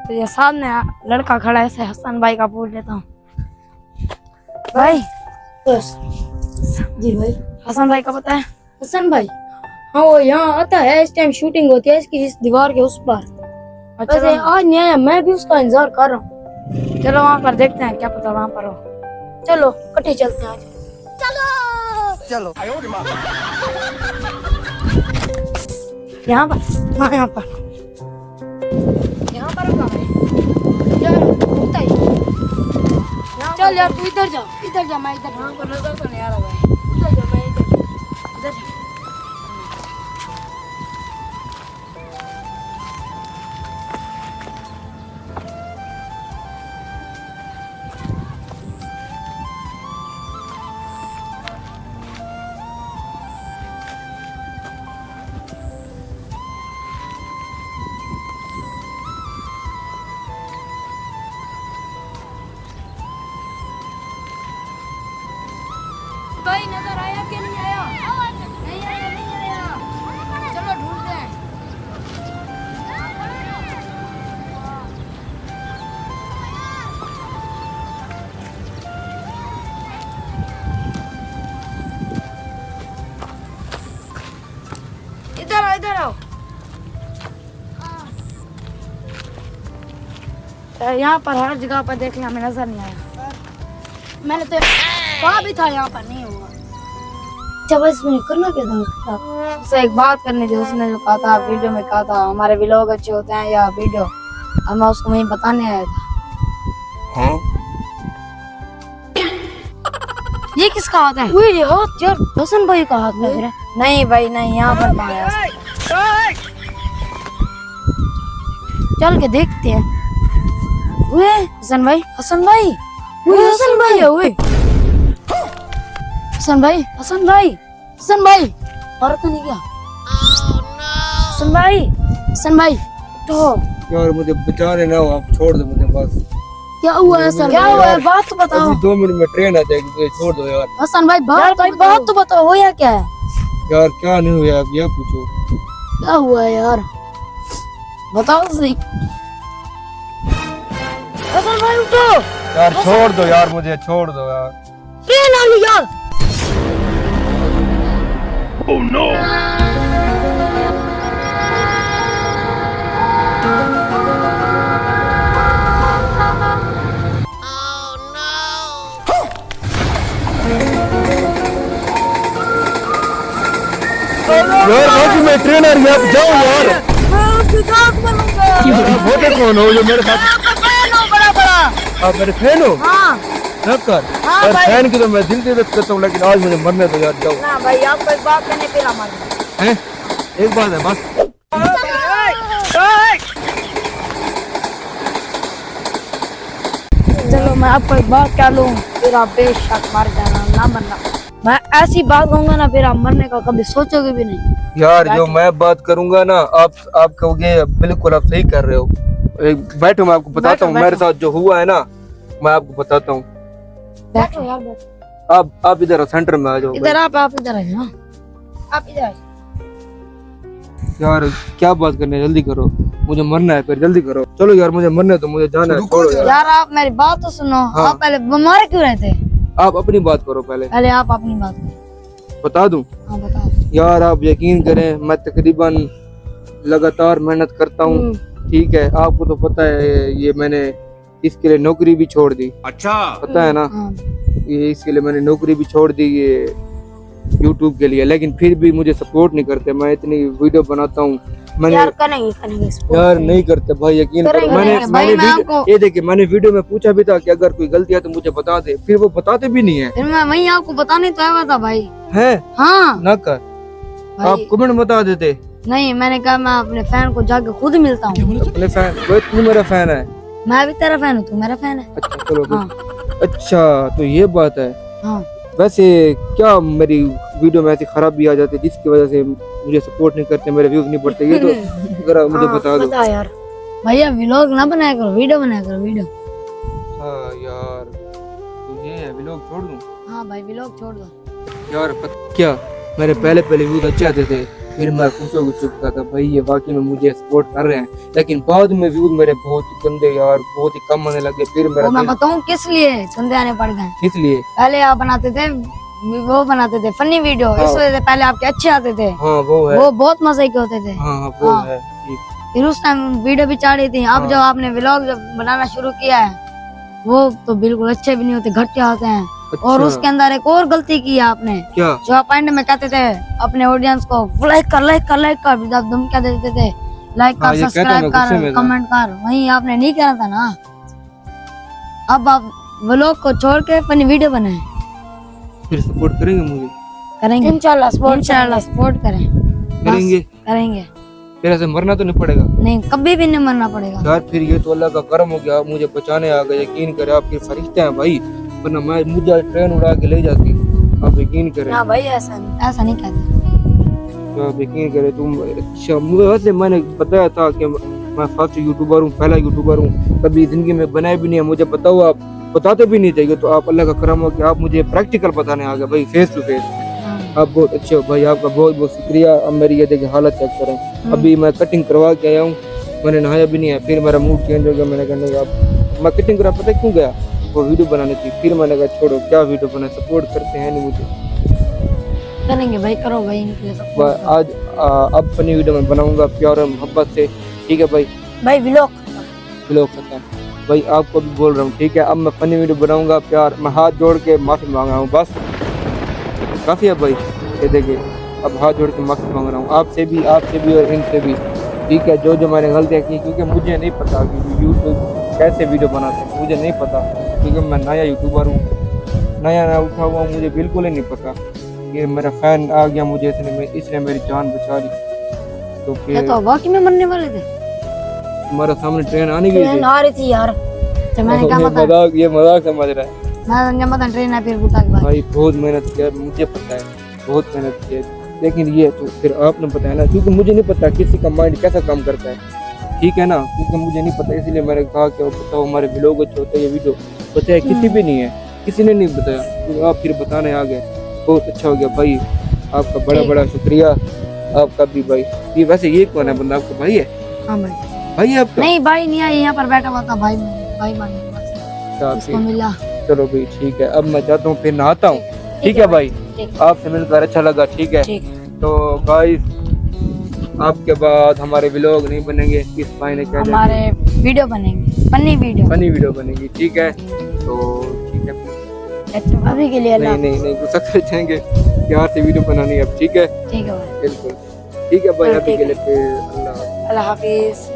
तो ये सामने लड़का खड़ा है, ऐसे हसन भाई का पूछ लेता हूँ। भाई बस जी भाई। हसन भाई का पता है? हसन भाई, हाँ वो यहाँ आता है, इस टाइम शूटिंग होती है इसकी इस दीवार के उस पर। अच्छा वैसे आज नहीं आया, मैं भी उसका इंतजार कर रहा हूँ। चलो वहाँ पर देखते हैं, क्या पता वहाँ पर हो। चलो कटे चलते हैं आज। चलो यहाँ पर? हाँ यहाँ पर। यहाँ पर होगा भाई। यार होता ही। चल यार तू इधर जा मैं इधर। यहाँ पर नजर तो नहीं आ रहा भाई। उधर जा मैं इधर। इधर जा। भाई नजर आया कि नहीं आया? नहीं आया, नहीं आया। चलो ढूंढते हैं। इधर आओ, इधर आओ। यहाँ पर हर जगह पर देख लिया, हमें नजर नहीं आया। मैंने तो कहा भी था यहाँ पर नहीं हुआ। अच्छा बस मैंने करना क्या था उसके साथ? उससे एक बात करनी थी, उसने जो कहा था वीडियो में, कहा था हमारे व्लॉग अच्छे होते हैं या वीडियो, अब मैं उसको वहीं बताने आया था। हाँ ये किसका हाथ है? ये हाथ यार हसन भाई का हाथ लग रहा है। नहीं भाई नहीं, यहाँ पर कहाँ है? चल के देखते हैं। वे हसन भाई, हसन भाई, वे हसन भाई है वे। हसन भाई, हसन भाई, हसन भाई मारा तो नहीं क्या? हसन भाई, हसन भाई तो यार मुझे बचाने ना हो, आप छोड़ दो मुझे बस। क्या हुआ है हसन? क्या हुआ है? बात तो बताओ। अभी 2 मिनट में ट्रेन आ जाएगी, मुझे छोड़ दो यार। हसन भाई यार भाई बात तो बताओ, हो या क्या है? यार क्या नहीं हुआ, आप ये पूछो। क्या हुआ है यार? बताओ सही। हसन भाई उठो। यार छोड़ दो यार, मुझे छोड़ दो यार। ट्रेन आ गई यार। यार बाजू में ट्रेन आ रही है, आप जाओ यार। होते कौन हो जो मेरे साथ? बड़ा बड़ा। आप मेरे फैन हो? हाँ कर हाँ यार, भाई। फैन की तो मैं दिल से इज्जत करता हूँ, लेकिन आज मुझे मरने दो यार, जाओ। ना भाई, आपको एक बात करने पे मालूम हैं? एक बात है बस। चलो मैं आपको एक बात कह लूं, फिर आप बेशक मर जाना, ना मरना। मैं ऐसी बात कहूंगा ना, फिर आप मरने का कभी सोचोगे भी नहीं। यार जो मैं बात करूंगा ना, आप कहोगे बिल्कुल आप सही कर रहे हो। बैठो, मैं आपको बताता हूँ मेरे साथ जो हुआ है ना, मैं आपको बताता हूँ। बैठो यार बैठो। आप इधर सेंटर में आ जाओ। इधर आप इधर आइए। हाँ आप इधर आइए। यार क्या बात करनी है, जल्दी करो, मुझे मरना है, फिर जल्दी करो। चलो यार मुझे मरना है, तो मुझे जाना है, छोड़ो यार। यार आप मेरी बात तो सुनो। हाँ। आप पहले बीमार क्यों रहते? आप अपनी बात करो पहले। पहले आप अपनी बात करो। बता दूं हाँ बताओ। यार, आप यकीन करें, मैं तकरीबन लगातार मेहनत करता हूँ, ठीक है। आपको तो पता है ये मैंने इसके लिए नौकरी भी छोड़ दी। अच्छा पता है ना, हाँ। ये इसके लिए मैंने नौकरी भी छोड़ दी ये YouTube के लिए, लेकिन फिर भी मुझे सपोर्ट नहीं करते। मैं इतनी वीडियो बनाता हूँ, मैंने यार करेंगे support यार नहीं करते भाई, यकीन करो। करेंगे, मैंने भाई, मैंने मैं वीडियो आपको- ये देखिए, मैंने वीडियो में पूछा भी था कि अगर कोई गलती है तो मुझे बता दे, फिर वो बताते भी नहीं है। फिर मैं वही आपको बताने तो आया था भाई। हैं हाँ ना कर, भाई। आप कमेंट बता देते। नहीं, मैंने कहा मैं अपने फैन को जाके खुद मिलता हूँ। अपने फैन, वो तू मेरा फैन है। मैं भी तेरा फैन हूँ, तू मेरा फैन है। अच्छा चलो हाँ अच्छा तो ये बात है। हाँ। वैसे क्या मेरी वीडियो में ऐसी खराबी आ जाती है जिसकी वजह से मुझे सपोर्ट नहीं करते, मेरे व्यूज नहीं बढ़ते, ये तो जरा मुझे बता दो। बता यार। भैया व्लॉग ना बनाया करो, वीडियो बनाया करो, वीडियो। हाँ यार, तो ये है, व्लॉग छोड़ दूं? हाँ भाई व्लॉग छोड़ दो। यार क्या मेरे पहले व्यूज अच्छे आते थे, फिर मैं खुशो चुपका था भाई ये वाकई में मुझे सपोर्ट कर रहे हैं, लेकिन बाद में व्यूज मेरे बहुत ही गंदे यार, बहुत ही कम आने लगे। फिर मेरा वो मैं बताऊं किस लिए गंदे आने पड़ गए। इसलिए पहले आप बनाते थे वो बनाते थे फनी वीडियो, हाँ। इस वजह से पहले आपके अच्छे आते थे। हाँ वो है, वो बहुत मजे के होते थे। हाँ हाँ वो हाँ। है ठीक। फिर उस टाइम वीडियो भी चाड़ी थी। अब हाँ। जब आपने व्लॉग जब बनाना शुरू किया है वो तो बिल्कुल अच्छे भी नहीं होते, घटिया होते हैं। और अच्छा, उसके अंदर एक और गलती की है आपने, क्या? जो आप एंड में कहते थे अपने ऑडियंस को लाइक कर लाइक कर लाइक कर, जब तुम क्या देते थे लाइक हाँ, कर ये कहता सब्सक्राइब मैं गुस्से कर में था। कमेंट कर, वही आपने नहीं कहना था ना। अब आप व्लॉग को छोड़ के अपनी वीडियो बनाए। फिर सपोर्ट करेंगे मुझे? करेंगे इंशाल्लाह सपोर्ट करें। करेंगे? करेंगे। फिर ऐसे मरना तो नहीं पड़ेगा नहीं कभी भी नहीं मरना पड़ेगा यार। फिर ये तो अल्लाह का करम हो गया, आप मुझे बचाने आ गए। यकीन करें आप फिर फरिश्ते हैं भाई, वरना मैं मुझे ट्रेन उड़ा के ले जाती। आप यकीन करें, ना भाई ऐसा नहीं कहते। तो आप यकीन करें तुम। अच्छा मुझे वैसे मैंने बताया था कि मैं फर्स्ट यूट्यूबर हूँ, पहला यूट्यूबर हूँ, कभी जिंदगी में बनाया भी नहीं है। मुझे बताओ, आप बताते भी नहीं थे। तो आप अल्लाह का करम हो कि आप मुझे प्रैक्टिकल बताने आ गए भाई, फेस टू फेस। आप बहुत अच्छे हो भाई, आपका बहुत बहुत शुक्रिया। अब मेरी ये देखिए हालत चेक करें, अभी मैं कटिंग करवा के आया हूँ, मैंने नहाया भी नहीं है। फिर मेरा मूड चेंज हो गया, मैंने कहने का मैं कटिंग करा, पता क्यों गया? वो वीडियो बनानी थी। फिर मैंने कहा छोड़ो, क्या वीडियो बना, सपोर्ट करते हैं नहीं मुझे। करेंगे भाई, करो भाई इनके लिए support करो। आज अब अपनी वीडियो में बनाऊंगा प्यार और मोहब्बत से, ठीक है भाई? भाई व्लॉग ब्लॉग खत्म भाई, आपको भी बोल रहा हूँ, ठीक है? अब मैं फनी वीडियो बनाऊंगा प्यार, मैं हाथ जोड़ के माफी मांग रहा हूँ, बस काफी है भाई। ये देखिए अब हाथ जोड़ के माफी मांग रहा हूँ आपसे भी और इनसे भी, ठीक है? जो मैंने गलतियाँ की, क्योंकि मुझे नहीं पता कि यूट्यूब कैसे वीडियो बनाते हैं, मुझे नहीं पता, क्योंकि मैं नया यूट्यूबर हूँ, नया उठा हुआ हूँ, मुझे बिल्कुल ही नहीं पता। ये मेरा फैन आ गया मुझे, इसने मेरी जान बचा ली। तो ये फिर तो वाकई में मरने वाले थे। तुम्हारे सामने ट्रेन आने गई थी, आ रही थी यार। तो मैंने क्या ये मजाक समझ रहा है मैं मत ट्रेन है फिर बुटा के बाद। भाई। बहुत मेहनत किया, मुझे पता है, बहुत मेहनत की है, लेकिन ये तो फिर आपने बताया ना, क्योंकि मुझे नहीं पता किसी का माइंड कैसा काम करता है, ठीक है ना? क्योंकि मुझे नहीं पता, इसलिए मैंने कहा कि बताओ हमारे व्लॉग अच्छे होते हैं, ये वीडियो बताया किसी भी नहीं है, किसी ने नहीं बताया, तो आप फिर बताने आ गए, बहुत अच्छा हो गया भाई। आपका बड़ा बड़ा शुक्रिया, आपका भी भाई। ये वैसे ये कौन है बंदा, आपका भाई है? हाँ भाई। भाई है आपका? नहीं भाई नहीं आया, यहाँ पर बैठा हुआ था भाई मान उसको मिला। चलो भाई ठीक है, अब मैं जाता हूँ, फिर नहाता हूँ, ठीक है भाई? आपसे मिलकर अच्छा लगा, ठीक है? तो गाइस आपके बाद हमारे व्लॉग नहीं बनेंगे, इस भाई ने क्या हमारे वीडियो बनेंगे, फनी वीडियो बनेगी, ठीक है? तो ठीक है, अभी के लिए नहीं गुस्सा कर जाएंगे, प्यार से वीडियो बनानी है अब, ठीक है? ठीक है भाई, बिल्कुल ठीक है भाई, अभी के लिए फिर अल्लाह। अल्लाह हाफिज।